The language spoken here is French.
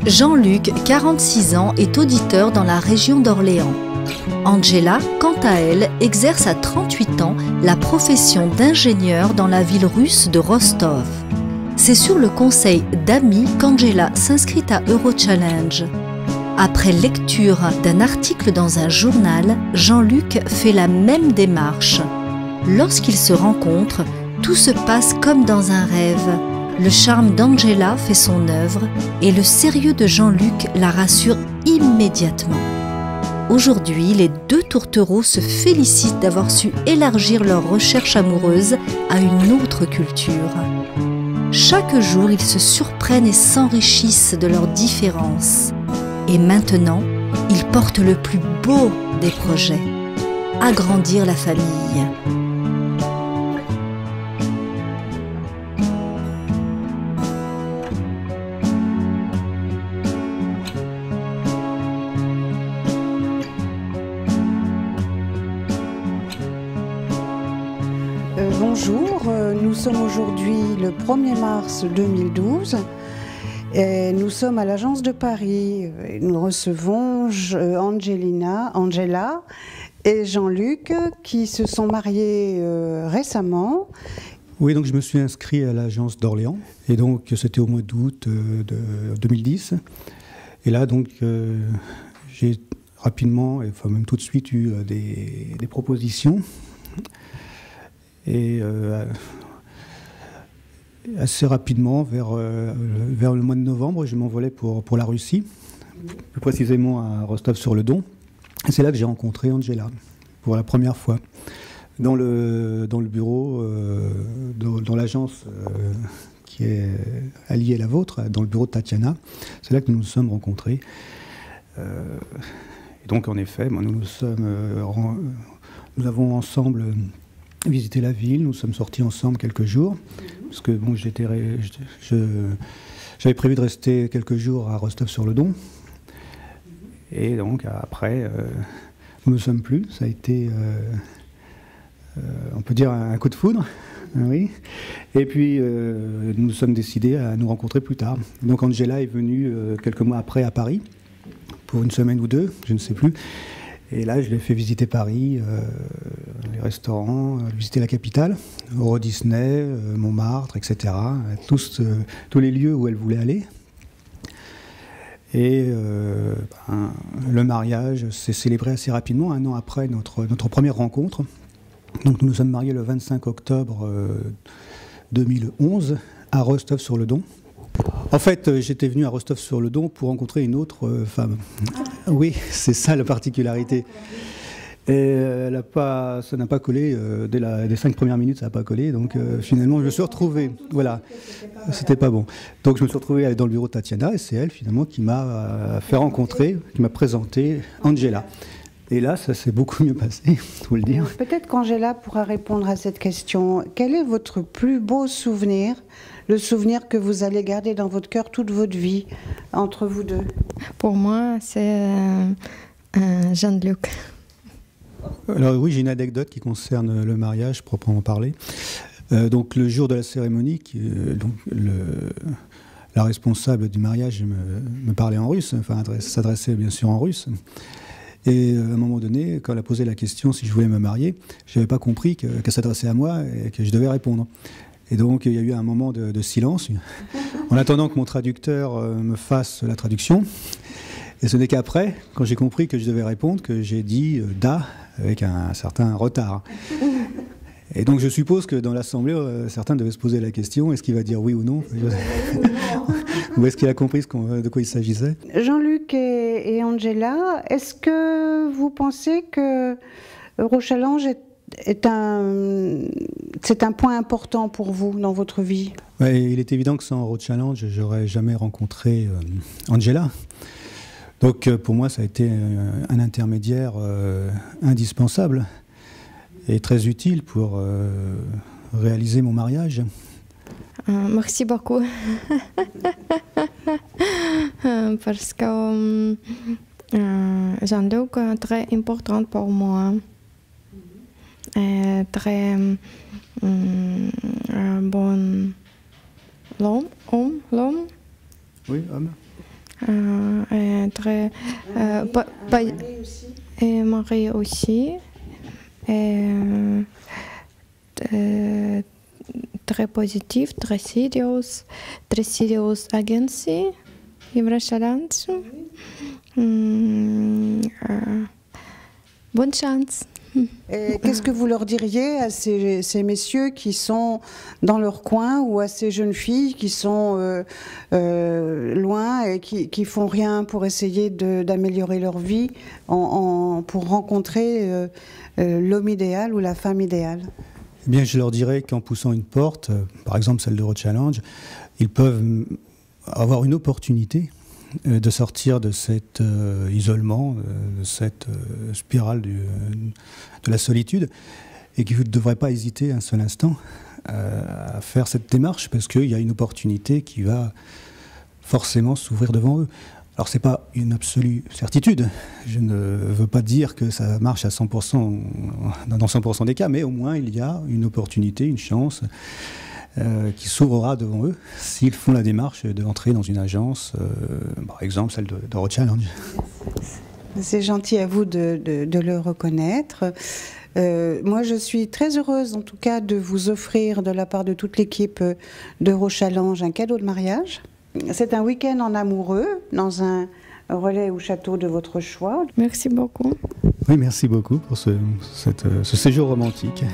Jean-Luc, 46 ans, est auditeur dans la région d'Orléans. Angela, quant à elle, exerce à 38 ans la profession d'ingénieur dans la ville russe de Rostov. C'est sur le conseil d'amis qu'Angela s'inscrit à Eurochallenge. Après lecture d'un article dans un journal, Jean-Luc fait la même démarche. Lorsqu'ils se rencontrent, tout se passe comme dans un rêve. Le charme d'Angela fait son œuvre et le sérieux de Jean-Luc la rassure immédiatement. Aujourd'hui, les deux tourtereaux se félicitent d'avoir su élargir leur recherche amoureuse à une autre culture. Chaque jour, ils se surprennent et s'enrichissent de leurs différences. Et maintenant, ils portent le plus beau des projets, agrandir la famille. Bonjour, nous sommes aujourd'hui le 1er mars 2012 et nous sommes à l'agence de Paris. Nous recevons Angela et Jean-Luc qui se sont mariés récemment. Oui, donc je me suis inscrit à l'agence d'Orléans et donc c'était au mois d'août de 2010. Et là donc j'ai rapidement, enfin même tout de suite eu des propositions. Et assez rapidement, vers le mois de novembre, je m'envolais pour la Russie, plus précisément à Rostov-sur-le-Don. Et c'est là que j'ai rencontré Angela, pour la première fois, dans le bureau, dans l'agence qui est alliée à la vôtre, dans le bureau de Tatiana. C'est là que nous nous sommes rencontrés. Et donc, en effet, nous avons ensemble visité la ville, nous sommes sortis ensemble quelques jours, parce que bon, j'avais prévu de rester quelques jours à Rostov-sur-le-Don, et donc après, nous ne sommes plus, ça a été, on peut dire, un coup de foudre, oui, et puis nous nous sommes décidés à nous rencontrer plus tard. Donc Angela est venue quelques mois après à Paris, pour une semaine ou deux, je ne sais plus. Et là, je l'ai fait visiter Paris, les restaurants, visiter la capitale, Euro Disney, Montmartre, etc. Tous les lieux où elle voulait aller. Et le mariage s'est célébré assez rapidement, un an après notre première rencontre. Donc nous nous sommes mariés le 25 octobre 2011 à Rostov-sur-le-Don. En fait, j'étais venu à Rostov-sur-le-Don pour rencontrer une autre femme. Oui, c'est ça la particularité. Et ça n'a pas collé, dès les 5 premières minutes, ça n'a pas collé. Donc finalement, je me suis retrouvé. Voilà, c'était pas bon. Donc je me suis retrouvé dans le bureau de Tatiana et c'est elle finalement qui m'a fait rencontrer, qui m'a présenté Angela. Et là, ça s'est beaucoup mieux passé, il faut le dire. Peut-être qu'Angela pourra répondre à cette question. Quel est votre plus beau souvenir, le souvenir que vous allez garder dans votre cœur toute votre vie, entre vous deux? Pour moi, c'est Jean-Luc. Alors oui, j'ai une anecdote qui concerne le mariage, proprement parlé. Donc le jour de la cérémonie, la responsable du mariage me parlait en russe, enfin s'adressait bien sûr en russe. Et à un moment donné, quand elle a posé la question si je voulais me marier, je n'avais pas compris qu'elle s'adressait à moi et que je devais répondre. Et donc il y a eu un moment de silence, en attendant que mon traducteur me fasse la traduction. Et ce n'est qu'après, quand j'ai compris que je devais répondre, que j'ai dit « da » avec un certain retard. Et donc je suppose que dans l'assemblée, certains devaient se poser la question, est-ce qu'il va dire oui ou non? Ou est-ce qu'il a compris de quoi il s'agissait? Jean-Luc et Angela, est-ce que vous pensez que Eurochallenge c'est un point important pour vous dans votre vie? Ouais, il est évident que sans Eurochallenge, je n'aurais jamais rencontré Angela. Donc pour moi, ça a été un intermédiaire indispensable et très utile pour réaliser mon mariage. Merci beaucoup. Parce que Jean-Luc est très important pour moi. Très bon homme. Oui, homme. Et très, et Marie aussi. Et, très positif, très serious agency в Rochchallenge. Bonne chance. Qu'est-ce que vous leur diriez à ces messieurs qui sont dans leur coin ou à ces jeunes filles qui sont loin et qui font rien pour essayer d'améliorer leur vie pour rencontrer l'homme idéal ou la femme idéale? Eh bien, je leur dirais qu'en poussant une porte, par exemple celle de Rochchallenge, ils peuvent avoir une opportunité de sortir de cet isolement, de cette spirale de la solitude, et qu'ils ne devraient pas hésiter un seul instant à faire cette démarche, parce qu'il y a une opportunité qui va forcément s'ouvrir devant eux. Alors, ce n'est pas une absolue certitude, je ne veux pas dire que ça marche à 100%, dans 100% des cas, mais au moins il y a une opportunité, une chance qui s'ouvrira devant eux s'ils font la démarche d'entrer dans une agence, par exemple celle de Rochchallenge. C'est gentil à vous de le reconnaître. Moi, je suis très heureuse, en tout cas, de vous offrir, de la part de toute l'équipe de Rochchallenge, un cadeau de mariage. C'est un week-end en amoureux, dans un relais ou château de votre choix. Merci beaucoup. Oui, merci beaucoup pour ce séjour romantique.